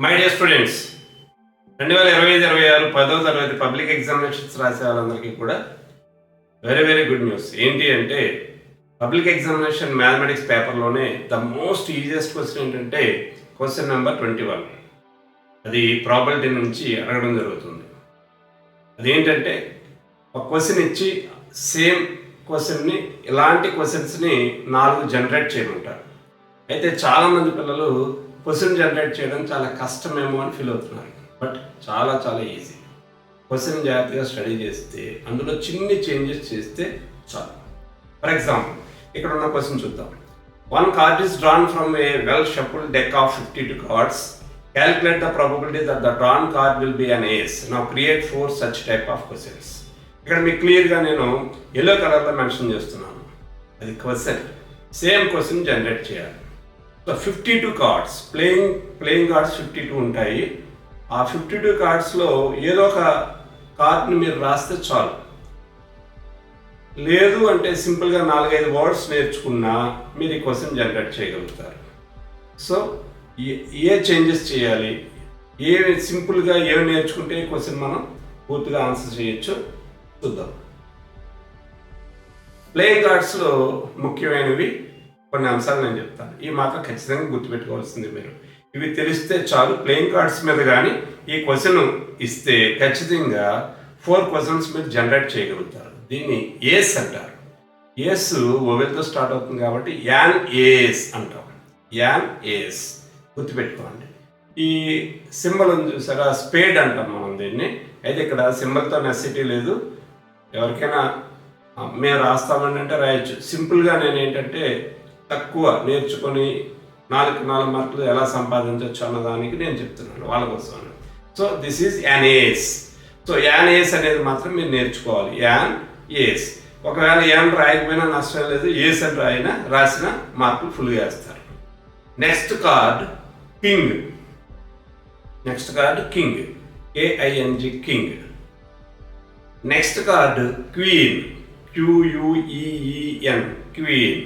My dear students, 2025-26 10వ తరగతి public examinations రాసే వాళ్ళందరికీ కూడా వెరీ వెరీ గుడ్ న్యూస్. ఏంటి అంటే పబ్లిక్ ఎగ్జామినేషన్ మ్యాథమెటిక్స్ పేపర్లోనే ద మోస్ట్ ఈజియెస్ట్ క్వశ్చన్ ఏంటంటే క్వశ్చన్ నెంబర్ 21. అది ప్రాబిలిటీ నుంచి అడగడం జరుగుతుంది. అదేంటంటే ఒక క్వశ్చన్ ఇచ్చి సేమ్ క్వశ్చన్ని ఇలాంటి క్వశ్చన్స్ని 4 జనరేట్ చేయమంటారు. అయితే చాలామంది పిల్లలు క్వశ్చన్ జనరేట్ చేయడం చాలా కష్టమేమో అని ఫీల్ అవుతున్నారు. బట్ చాలా చాలా ఈజీ. క్వశ్చన్ జాగ్రత్తగా స్టడీ చేస్తే అందులో చిన్ని చేంజెస్ చేస్తే చాలు. ఫర్ ఎగ్జాంపుల్ ఇక్కడ ఉన్న క్వశ్చన్ చూద్దాం. 1 card is drawn from a well shuffled deck of 52 cards. Calculate the probability that the drawn card will be an ace. Now create 4 such type of questions. ఇక్కడ మీకు క్లియర్గా నేను yellow కలర్లో mention చేస్తున్నాను. అది క్వశ్చన్. సేమ్ క్వశ్చన్ జనరేట్ చేయాలి. So 52 cards playing cards 52 ఉంటాయి. ఆ 52 కార్డ్స్లో ఏదో ఒక కార్డ్ని మీరు రాస్తే చాలు. లేదు అంటే సింపుల్గా 4-5 వర్డ్స్ నేర్చుకున్నా మీరు ఈ క్వశ్చన్ జనరేట్ చేయగలుగుతారు. సో ఏ చేంజెస్ చేయాలి, సింపుల్గా ఏమి నేర్చుకుంటే ఈ క్వశ్చన్ మనం పూర్తిగా ఆన్సర్ చేయొచ్చు చూద్దాం. ప్లేయింగ్ కార్డ్స్లో ముఖ్యమైనవి కొన్ని అంశాలు నేను చెప్తాను. ఈ మాత్రం ఖచ్చితంగా గుర్తుపెట్టుకోవాల్సింది మీరు. ఇవి తెలిస్తే చాలు. ప్లేయింగ్ కార్డ్స్ మీద కానీ ఈ క్వశ్చన్ ఇస్తే ఖచ్చితంగా 4 క్వశ్చన్స్ మీరు జనరేట్ చేయగలుగుతారు. దీన్ని ఏస్ అంటారు. ఏస్ ఓవెల్తో స్టార్ట్ అవుతుంది కాబట్టి యాన్ ఏస్ అంటాం. యాన్ ఏస్ గుర్తుపెట్టుకోండి. ఈ సింబల్ ఉంది చూసారా, స్పేడ్ అంటాం మనం దీన్ని. అయితే ఇక్కడ సింబల్తో నెసిటీ లేదు. ఎవరికైనా మేము రాస్తామని అంటే రాయొచ్చు. సింపుల్గా నేను ఏంటంటే తక్కువ నేర్చుకొని 4 మార్కులు ఎలా సంపాదించవచ్చు అన్నదానికి నేను చెప్తున్నాను వాళ్ళ కోసం. So this is an ace. So an ace అనేది మాత్రం మీరు నేర్చుకోవాలి. An ace. ఒకవేళ యాన్ రాయకపోయినా నష్టం లేదు, ఏస్ అని రాసిన మార్కులు ఫుల్గా వేస్తారు. Next card king. Next card king, KING king. Next card queen, QUEEN queen.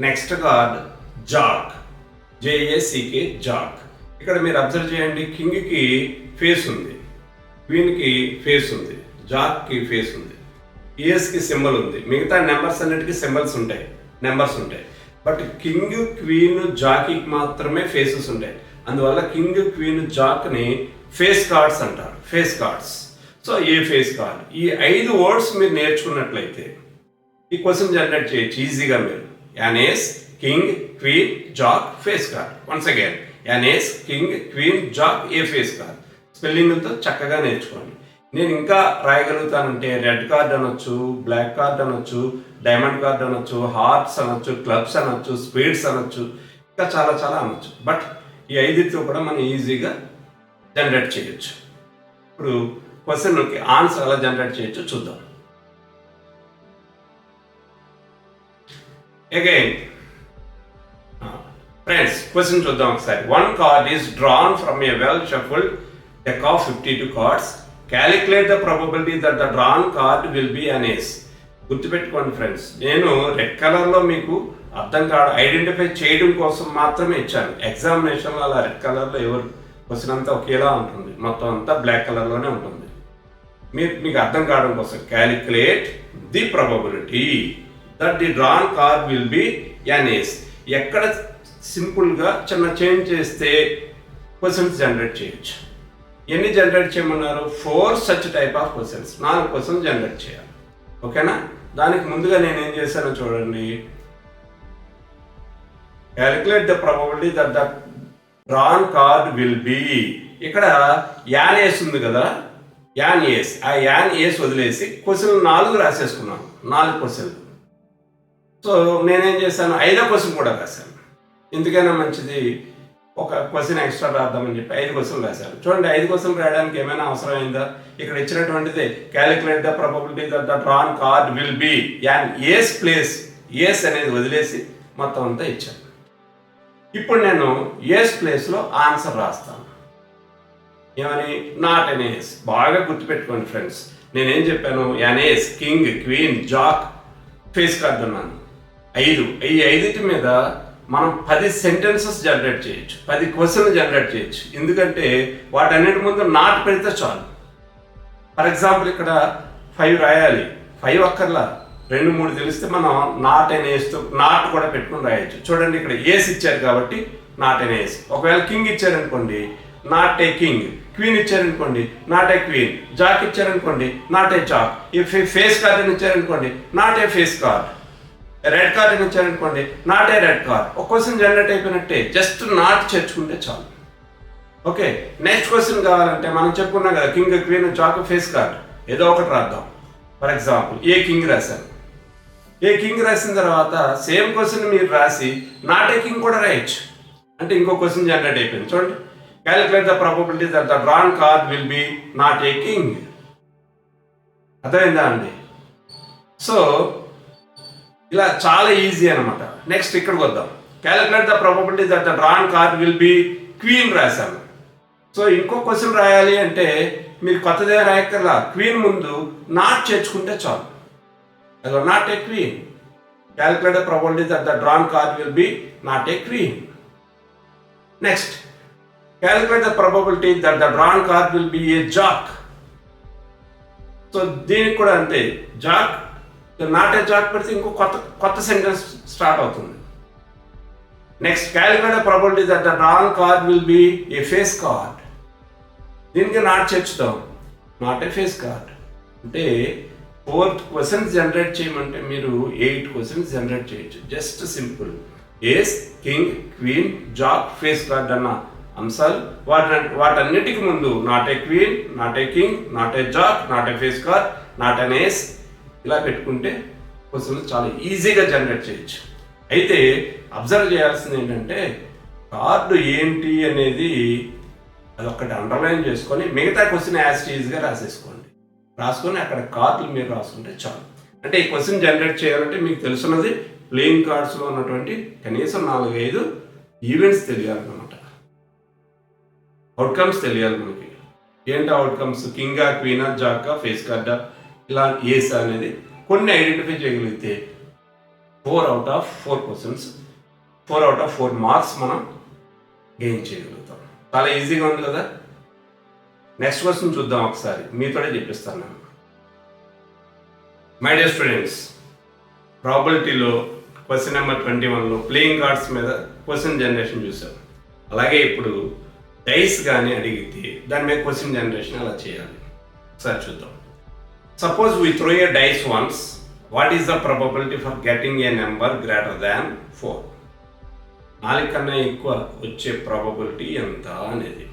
Next card Jack, JACK Jack. ఇక్కడ మీరు అబ్జర్వ్ చేయండి, కింగ్కి ఫేస్ ఉంది, క్వీన్కి ఫేస్ ఉంది, జాక్కి ఫేస్ ఉంది, ఏస్కి సింబల్ ఉంది. మిగతా నెంబర్స్ అన్నిటికీ సింబల్స్ ఉంటాయి, నెంబర్స్ ఉంటాయి. బట్ కింగ్, క్వీన్, జాకీకి మాత్రమే ఫేసెస్ ఉంటాయి. అందువల్ల కింగ్, క్వీన్, జాక్ని ఫేస్ కార్డ్స్ అంటారు. Face cards. సో ఏ ఫేస్ కార్డ్, ఈ 5 వర్డ్స్ మీరు నేర్చుకున్నట్లయితే ఈ క్వశ్చన్ జనరేట్ చేయొచ్చు ఈజీగా మీరు. An ace, king, queen, jack, face card. Once again an ace, king, queen, jack, a face card. స్పెల్లింగ్తో చక్కగా నేర్చుకోండి. నేను ఇంకా రాయగలుగుతానంటే రెడ్ కార్డ్ అనొచ్చు, బ్లాక్ కార్డ్ అనొచ్చు, డైమండ్ కార్డ్ అనొచ్చు, హార్ట్స్ అనొచ్చు, క్లబ్స్ అనొచ్చు, స్పేడ్స్ అనొచ్చు, ఇంకా చాలా చాలా అనొచ్చు. బట్ ఈ 5తో కూడా మనం ఈజీగా జనరేట్ చేయొచ్చు. ఇప్పుడు క్వశ్చన్కి ఆన్సర్ ఎలా జనరేట్ చేయొచ్చో చూద్దాం. అగైన్ ఫ్రెండ్స్ క్వశ్చన్ చూద్దాం ఒకసారి. 1 card is drawn from a well shuffled deck of 52 cards. Calculate the probability that the drawn card will be an ace. గుర్తుపెట్టుకోండి ఫ్రెండ్స్, నేను రెడ్ కలర్లో మీకు అర్థం కాదు ఐడెంటిఫై చేయడం కోసం మాత్రమే ఇచ్చాను. ఎగ్జామినేషన్లో అలా రెడ్ కలర్లో ఎవరు క్వశ్చన్ అంతా ఒకేలా ఉంటుంది, మొత్తం అంతా బ్లాక్ కలర్లోనే ఉంటుంది. మీకు అర్థం కావడం కోసం calculate the probability that the drawn card will be an ace. ఎక్కడ సింపుల్గా చిన్న చేంజ్ చేస్తే క్వశ్చన్స్ జనరేట్ చేయొచ్చు. ఎన్ని జనరేట్ చేయమన్నారు? 4 such type of questions. 4 questions generate చేయాలి. ఓకేనా? దానికి ముందుగా నేను ఏం చేశానో చూడండి. Calculate the probability that the drawn card will B. ఇక్కడ యాన్ ఏస్ ఉంది కదా, యాన్ ఏస్. ఆ యాన్ ఏస్ వదిలేసి క్వశ్చన్లు 4 రాసేసుకున్నాను. 4 క్వశ్చన్లు. సో నేనేం చేశాను, 5వ క్వశ్చన్ కూడా రాశాను. ఎందుకైనా మంచిది ఒక క్వశ్చన్ ఎక్స్ట్రా రాద్దామని చెప్పి 5 క్వశ్చన్లు రాశాను. చూడండి, 5 క్వశ్చన్లు రాయడానికి ఏమైనా అవసరం అయిందా? ఇక్కడ ఇచ్చినటువంటిది calculate the probability that the drawn card will be an ace place ace అనేది వదిలేసి మొత్తం అంతా ఇచ్చాను. ఇప్పుడు నేను ఏస్ ప్లేస్లో ఆన్సర్ రాస్తాను. ఏమని? Not an ace. బాగా గుర్తుపెట్టుకోండి ఫ్రెండ్స్, నేనేం చెప్పాను? An ace, king, queen, jack, face card అన్నాను. 5. ఈ 5 మీద మనం 10 సెంటెన్సెస్ జనరేట్ చేయొచ్చు, 10 క్వశ్చన్లు జనరేట్ చేయొచ్చు. ఎందుకంటే వాటన్నిటి ముందు నాట్ పెడితే చాలు. ఫర్ ఎగ్జాంపుల్ ఇక్కడ 5 రాయాలి, 5 అక్కర్లా, 2-3 తెలిస్తే మనం నాట్ అనే వేస్తూ నాట్ కూడా పెట్టుకుని రాయొచ్చు. చూడండి ఇక్కడ ఏస్ ఇచ్చారు కాబట్టి నాట్ అనే వేసి, ఒకవేళ కింగ్ ఇచ్చారనుకోండి నాట్ ఏ కింగ్, క్వీన్ ఇచ్చారనుకోండి నాట్ ఏ క్వీన్, జాక్ ఇచ్చారనుకోండి నాట్ ఏ జాక్, ఈ ఫేస్ కార్డ్ అని ఇచ్చారనుకోండి not a face card, red card అని ఇచ్చారనుకోండి నాట్ ఏ రెడ్ కార్డ్. ఒక క్వశ్చన్ జనరేట్ అయిపోయినట్టే, జస్ట్ నాట్ చేర్చుకుంటే చాలు. ఓకే, నెక్స్ట్ క్వశ్చన్ కావాలంటే మనం చెప్పుకున్నాం కదా king, queen, jack, face card, ఏదో ఒకటి రాద్దాం. ఫర్ ఎగ్జాంపుల్ ఏ కింగ్ రాశాను, ఏ కింగ్ రాసిన తర్వాత సేమ్ క్వశ్చన్ మీరు రాసి నాట్ ఏ కింగ్ కూడా రాయొచ్చు. అంటే ఇంకో క్వశ్చన్ జనరేట్ అయిపోయింది. చూడండి, calculate the probability that the drawn card will B not a king. అర్థమైందా అండి? సో ఇలా చాలా ఈజీ అనమాట. నెక్స్ట్ ఇక్కడికి వద్దాం. Calculate the probability that the drawn card will B queen రాశాను. సో ఇంకో క్వశ్చన్ రాయాలి అంటే మీరు కొత్తదే రాయక్కర్లా, క్వీన్ ముందు నాట్ చేర్చుకుంటే చాలు. అదో not a queen. Calculate the probability that the drawn card will B not a queen. Next, calculate the probability that the drawn card will be a jack. So దీనికి కూడా అంతే, జాక్ నాట్ ఏ జాక్ పెడితే ఇంకో కొత్త sentence start అవుతుంది. Next, calculate the probability that the drawn card will be a face card. దీనికి not చేర్చుతాం, not a face card. అంటే 4 క్వశ్చన్స్ జనరేట్ చేయమంటే మీరు 8 క్వశ్చన్స్ జనరేట్ చేయొచ్చు. Just simple, ace, king, queen, jack, face card అన్న అంశాలు వాటన్నిటికి ముందు not a queen, not a king, not a jack, not a face card, not an ace ఇలా పెట్టుకుంటే క్వశ్చన్స్ చాలా ఈజీగా జనరేట్ చేయొచ్చు. అయితే అబ్జర్వ్ చేయాల్సింది ఏంటంటే కార్డు ఏంటి అనేది అదొక్కటి అండర్లైన్ చేసుకొని మిగతా క్వశ్చన్ యాజ్ ఈజీగా రాసుకొని అక్కడ కార్డులు మీరు రాసుకుంటే చాలు. అంటే ఈ క్వశ్చన్ జనరేట్ చేయాలంటే మీకు తెలుసున్నది ప్లేయింగ్ కార్డ్స్లో ఉన్నటువంటి కనీసం 4-5 ఈవెంట్స్ తెలియాలన్నమాట. అవుట్కమ్స్ తెలియాలి మనకి. ఏంటి అవుట్కమ్స్? కింగా, క్వీనా, జాకా, ఫేస్ కార్డా, ఇలా ఏస్ అనేది కొన్ని ఐడెంటిఫై చేయగలిగితే 4 out of 4 questions, 4 out of 4 marks మనం గెయిన్ చేయగలుగుతాం. చాలా ఈజీగా ఉంది కదా. నెక్స్ట్ క్వశ్చన్ చూద్దాం ఒకసారి, మీతోనే చెప్పిస్తాను నేను. మై డియర్ స్టూడెంట్స్, ప్రాబిలిటీలో క్వశ్చన్ నెంబర్ 21లో ప్లేయింగ్ కార్డ్స్ మీద క్వశ్చన్ జనరేషన్ చూసాం. అలాగే ఇప్పుడు డైస్ కానీ అడిగితే దాని మీద క్వశ్చన్ జనరేషన్ అలా చేయాలి. ఒకసారి చూద్దాం. Suppose we throw a dice once, what is the probability for getting a number greater than 4? 4 కన్నా ఎక్కువ వచ్చే ప్రాబబిలిటీ ఎంత అనేది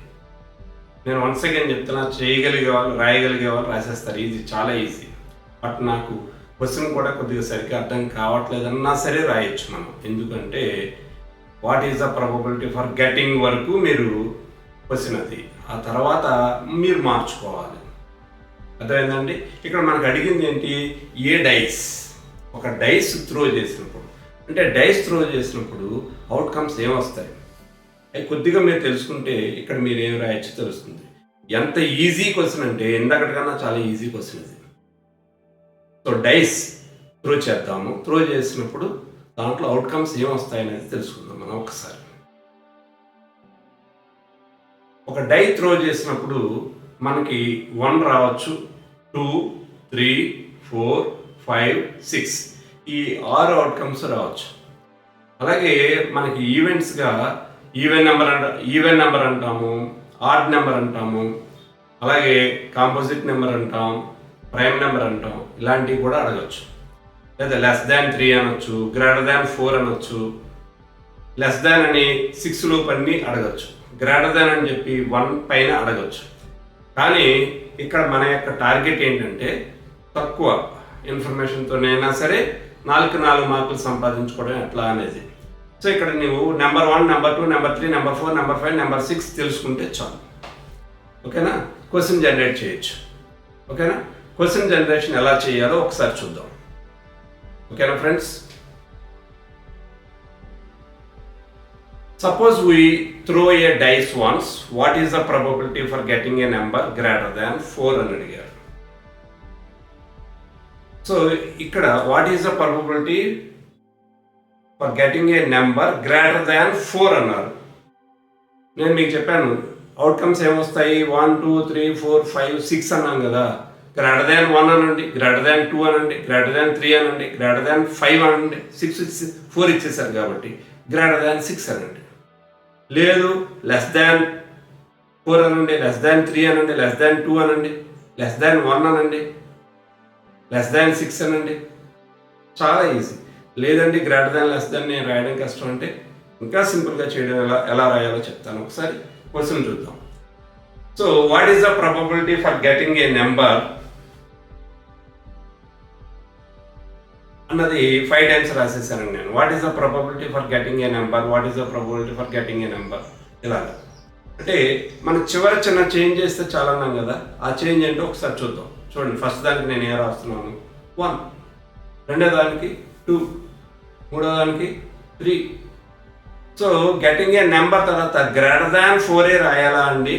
నేను వన్స్ అగైన్ చెప్తున్నా. చేయగలిగే వాళ్ళు, రాయగలిగే వాళ్ళు రాసేస్తారు, ఈజీ, చాలా ఈజీ. బట్ నాకు క్వశ్చన్ కూడా కొద్దిగా సరిగ్గా అర్థం కావట్లేదన్నా సరే రాయొచ్చు మనం. ఎందుకంటే what is the probability for getting వరకు మీరు క్వశ్చన్ అది, ఆ తర్వాత మీరు మార్చుకోవాలి. అర్థమైందండి? ఇక్కడ మనకు అడిగింది ఏంటి? ఏ డైస్, ఒక డైస్ త్రో చేసినప్పుడు, అంటే డైస్ త్రో చేసినప్పుడు అవుట్కమ్స్ ఏమొస్తాయి అవి కొద్దిగా మీరు తెలుసుకుంటే ఇక్కడ మీరు ఏం రాయొచ్చు తెలుస్తుంది. ఎంత ఈజీ క్వశ్చన్ అంటే ఇందాకటికన్నా చాలా ఈజీ క్వశ్చన్ ఇది. సో డైస్ త్రో చేద్దాము. త్రో చేసినప్పుడు దాంట్లో అవుట్కమ్స్ ఏమొస్తాయనేది తెలుసుకుందాం మనం ఒకసారి. ఒక డై త్రో చేసినప్పుడు మనకి 1 రావచ్చు, 2, 3, 4, 5, 6 ఈ 6 అవుట్కమ్స్ రావచ్చు. అలాగే మనకి ఈవెంట్స్గా ఈవెన్ నెంబర్ అంటాము, ఆడ్ నెంబర్ అంటాము, అలాగే కాంపోజిట్ నెంబర్ అంటాం, ప్రైమ్ నెంబర్ అంటాం. ఇలాంటివి కూడా అడగచ్చు. లేదా లెస్ దాన్ 3 అనొచ్చు, గ్రేటర్ దాన్ 4 అనొచ్చు, లెస్ దాన్ అని 6 లోపు అన్నీ అడగచ్చు, గ్రేటర్ దాన్ అని చెప్పి 1 పైన అడగచ్చు. కానీ ఇక్కడ మన యొక్క టార్గెట్ ఏంటంటే తక్కువ ఇన్ఫర్మేషన్తోనైనా సరే 4 మార్కులు సంపాదించుకోవడం ఎట్లా అనేది. సో ఇక్కడ నువ్వు number 1, number 2, number 3, number 4, number 5, number 6 తెలుసుకుంటే చాలు. ఓకేనా? క్వశ్చన్ జనరేట్ చేయొచ్చు. ఓకేనా? క్వశ్చన్ జనరేషన్ ఎలా చేయాలో ఒకసారి చూద్దాం. ఓకేనా friends? Suppose we throw a dice once, what is the probability for getting a number greater than 4 అని అడిగారు. సో ఇక్కడ what is the probability for getting a number greater than 4 అన్నారు. నేను మీకు చెప్పాను అవుట్కమ్స్ ఏమొస్తాయి, 1 2 3 4 5 6 అన్నాను కదా. గ్రేటర్ దాన్ 1 అనండి, గ్రేటర్ దాన్ 2 అనండి, గ్రేటర్ దాన్ 3 అనండి, గ్రేటర్ దాన్ 5 అనండి. 4 ఇచ్చేసారు కాబట్టి గ్రేటర్ దాన్ 6 అనండి. లేదు లెస్ దాన్ 4 అనండి, లెస్ దాన్ 3 అనండి, లెస్ దాన్ 2 అనండి, లెస్ దాన్ 1 అనండి, లెస్ దాన్ 6 అనండి. చాలా ఈజీ. లేదండి గ్రేటర్ దాన్ లెస్ దాన్ నేను రాయడం కష్టం అంటే ఇంకా సింపుల్గా చేయడం ఎలా రాయాలో చెప్తాను. ఒకసారి క్వశ్చన్ చూద్దాం. So what is the probability for getting a number అన్నది 5 టైమ్స్ రాసేసానండి నేను. What is the probability for getting a number, what is the probability for getting a number, ఇలాగా. అంటే మనం చిన్న చేంజ్ చేస్తే చాలా అన్నాం కదా, ఆ చేంజ్ ఏంటో ఒకసారి చూద్దాం. చూడండి, ఫస్ట్ దానికి నేను ఏం రాస్తున్నాను, 1, రెండో దానికి 2, మూడో దానికి 3. సో గెటింగ్ ఏ నెంబర్ తర్వాత గ్రేటర్ దాన్ 4 రాయాలా అండి?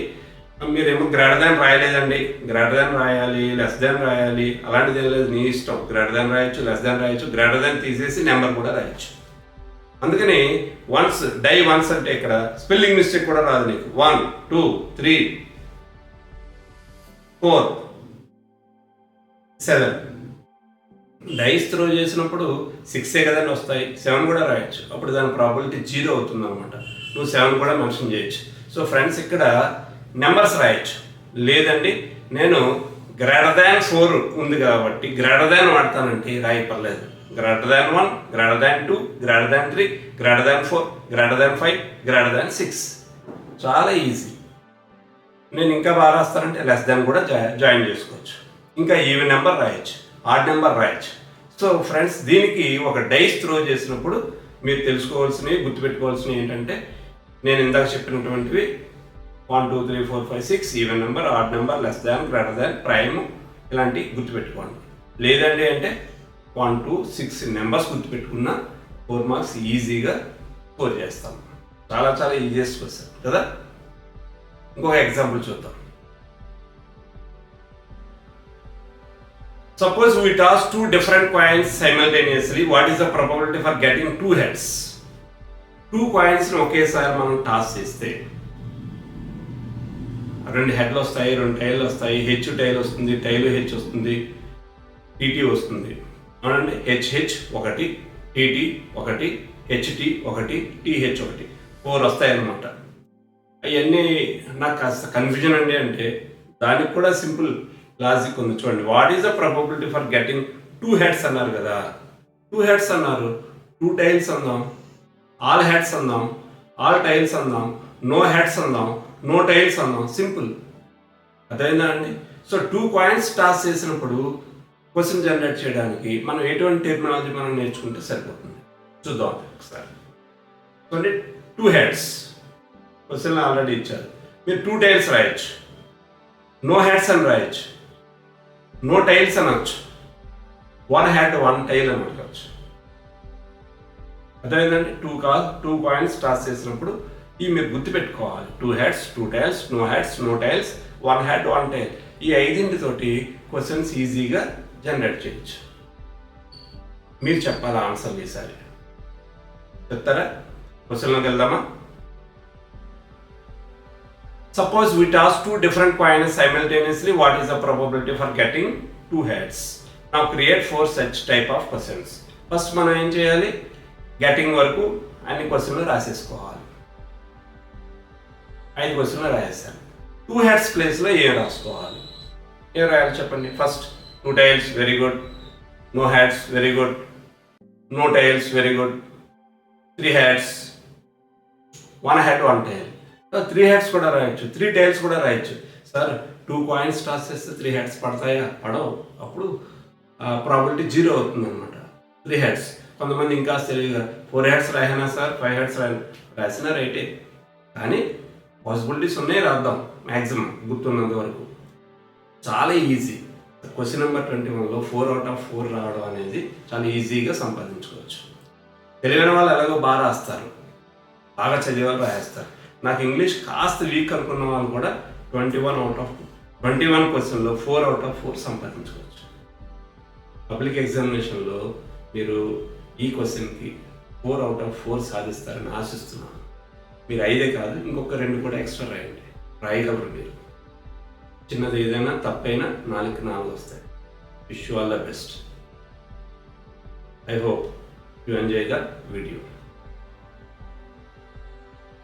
మీరేమో గ్రేటర్ దాన్ రాయలేదండి, గ్రేటర్ దాన్ రాయాలి, లెస్ దాన్ రాయాలి, అలాంటిది ఏం లేదు, నీ ఇష్టం. గ్రేటర్ దాన్ రాయొచ్చు, లెస్ దాన్ రాయొచ్చు, గ్రేటర్ దాన్ తీసేసి నెంబర్ కూడా రాయొచ్చు. అందుకని వన్స్ అంటే ఇక్కడ స్పెల్లింగ్ మిస్టేక్ కూడా రాదు నీకు. 1 2 3 4 7 డైస్ త్రో చేసినప్పుడు 6 కదండి వస్తాయి, 7 కూడా రాయొచ్చు. అప్పుడు దాని ప్రాబిలిటీ 0 అవుతుంది అనమాట. నువ్వు 7 కూడా మెన్షన్ చేయొచ్చు. సో ఫ్రెండ్స్, ఇక్కడ నెంబర్స్ రాయొచ్చు. లేదండి నేను గ్రేటర్ దాన్ 4 ఉంది కాబట్టి గ్రేటర్ దాన్ వాడతానంటే రాయపర్లేదు. Greater than 1, greater than 2, greater than 3, greater than 4, greater than 5, greater than 6. చాలా ఈజీ. నేను ఇంకా బాగా రాస్తానంటే లెస్ దాన్ కూడా జాయిన్ చేసుకోవచ్చు. ఇంకా ఈవెన్ నెంబర్ రాయొచ్చు, ఆడ్ నెంబర్ రాయొచ్చు. సో ఫ్రెండ్స్, దీనికి ఒక డైస్ త్రో చేసినప్పుడు మీరు తెలుసుకోవాల్సినవి, గుర్తుపెట్టుకోవాల్సినవి ఏంటంటే, నేను ఇందాక చెప్పినటువంటివి 1 2 3 4 5 6 even number, odd number, less than, greater than, prime, ఇలాంటివి గుర్తుపెట్టుకోండి. లేదండి అంటే 1 2 6 నెంబర్స్ గుర్తుపెట్టుకున్న 4 మార్క్స్ ఈజీగా స్కోర్ చేస్తాం. చాలా ఈజియెస్ట్ క్వశ్చన్ కదా. ఇంకొక ఎగ్జాంపుల్ చూద్దాం. Suppose we toss 2 different coins simultaneously. What is the probability for getting 2 heads? 2 coins ఒకేసారి మనం టాస్ చేస్తే 2 హెడ్లు వస్తాయి, 2 టైల్ వస్తాయి. హెచ్ టైల్ వస్తుంది, టైల్ హెచ్ వస్తుంది, టీటీ వస్తుంది. అవునండి, హెచ్ ఒకటి, టీటీ ఒకటి, హెచ్టీ ఒకటి, టీహెచ్ ఒకటి, 4 వస్తాయి అన్నమాట. అవన్నీ నాకు కాస్త కన్ఫ్యూజన్ అండి. అంటే దానికి కూడా సింపుల్ లాజిక్ ఉంది. చూడండి, what is the probability for getting 2 heads అన్నారు కదా. 2 హెడ్స్ అన్నారు, 2 టైల్స్ అందాం, ఆల్ హెడ్స్ అందాం, ఆల్ టైల్స్ అందాం, నో హెడ్స్ అందాం, నో టైల్స్ అందాం. సింపుల్, అర్థమైందా అండి? సో 2 కాయిన్స్ టాస్ చేసినప్పుడు క్వశ్చన్ జనరేట్ చేయడానికి మనం ఎటువంటి టెర్మినాలజీ మనం నేర్చుకుంటే సరిపోతుంది. చూద్దాం ఒకసారి. చూడండి, 2 హెడ్స్ క్వశ్చన్ ఆల్రెడీ ఇచ్చారు. మీరు 2 టైల్స్ రాయొచ్చు, నో హెడ్స్ అని రాయొచ్చు, నో టైల్స్ అనొచ్చు, 1 హెడ్ 1 టైల్ అని అనుకోవచ్చు. అర్థమైందండి? 2 కాయిన్స్ టాస్ చేసినప్పుడు ఇవి మీరు గుర్తుపెట్టుకోవాలి. 2 heads, 2 tails, no heads, no tails, 1 head 1 tail. ఈ 5 క్వశ్చన్స్ ఈజీగా జనరేట్ చేయొచ్చు. మీరు చెప్పాలి ఆన్సర్ ఈసారి. చెప్తారా? క్వశ్చన్లోకి వెళ్దామా? Suppose we toss 2 different coins simultaneously. What is the probability for getting 2 heads? Now create 4 such type of questions. First మనం ఏం చేయాలి? గెటింగ్ వరకు అన్ని క్వశ్చన్లు రాసేసుకోవాలి. 5 క్వశ్చన్లు రాసేసాను. 2 heads ప్లేస్లో ఏం రాసుకోవాలి? ఏం రాయాలి చెప్పండి? First 2 tails, very good. No heads, very good. No tails, very good. 3 heads, 1 head 1 tail. 3 heads కూడా రాయొచ్చు, 3 టైల్స్ కూడా రాయొచ్చు. సార్ 2 కాయిన్స్ టాస్ చేస్తే 3 హెడ్స్ పడతాయా? పడవు. అప్పుడు ప్రాబిలిటీ 0 అవుతుంది అనమాట. 3 హెడ్స్. కొంతమంది ఇంకా తెలియదు, 4 హెడ్స్ రాయనా సార్, 5 హెడ్స్ రాసినా రైటే, కానీ పాసిబిలిటీస్ ఉన్నాయి, రాద్దాం మ్యాక్సిమం గుర్తున్నంత వరకు. చాలా ఈజీ. క్వశ్చన్ నెంబర్ 21లో 4 out of 4 రావడం అనేది చాలా ఈజీగా సంపాదించుకోవచ్చు. తెలియని వాళ్ళు ఎలాగో బాగా రాస్తారు, బాగా చదివే వాళ్ళు రాయేస్తారు. నాకు ఇంగ్లీష్ కాస్త వీక్ అనుకున్న వాళ్ళు కూడా 21 క్వశ్చన్లో 4 out of 4 సంపాదించుకోవచ్చు. పబ్లిక్ ఎగ్జామినేషన్లో మీరు ఈ క్వశ్చన్కి 4/4 సాధిస్తారని ఆశిస్తున్నాను. మీరు 5 కాదు, ఇంకొక 2 కూడా ఎక్స్ట్రా రాయండి, రాయగలరు మీరు. చిన్నది ఏదైనా తప్పైనా 4కి 4 వస్తాయి. Wish you all the best. I hope you enjoy the video.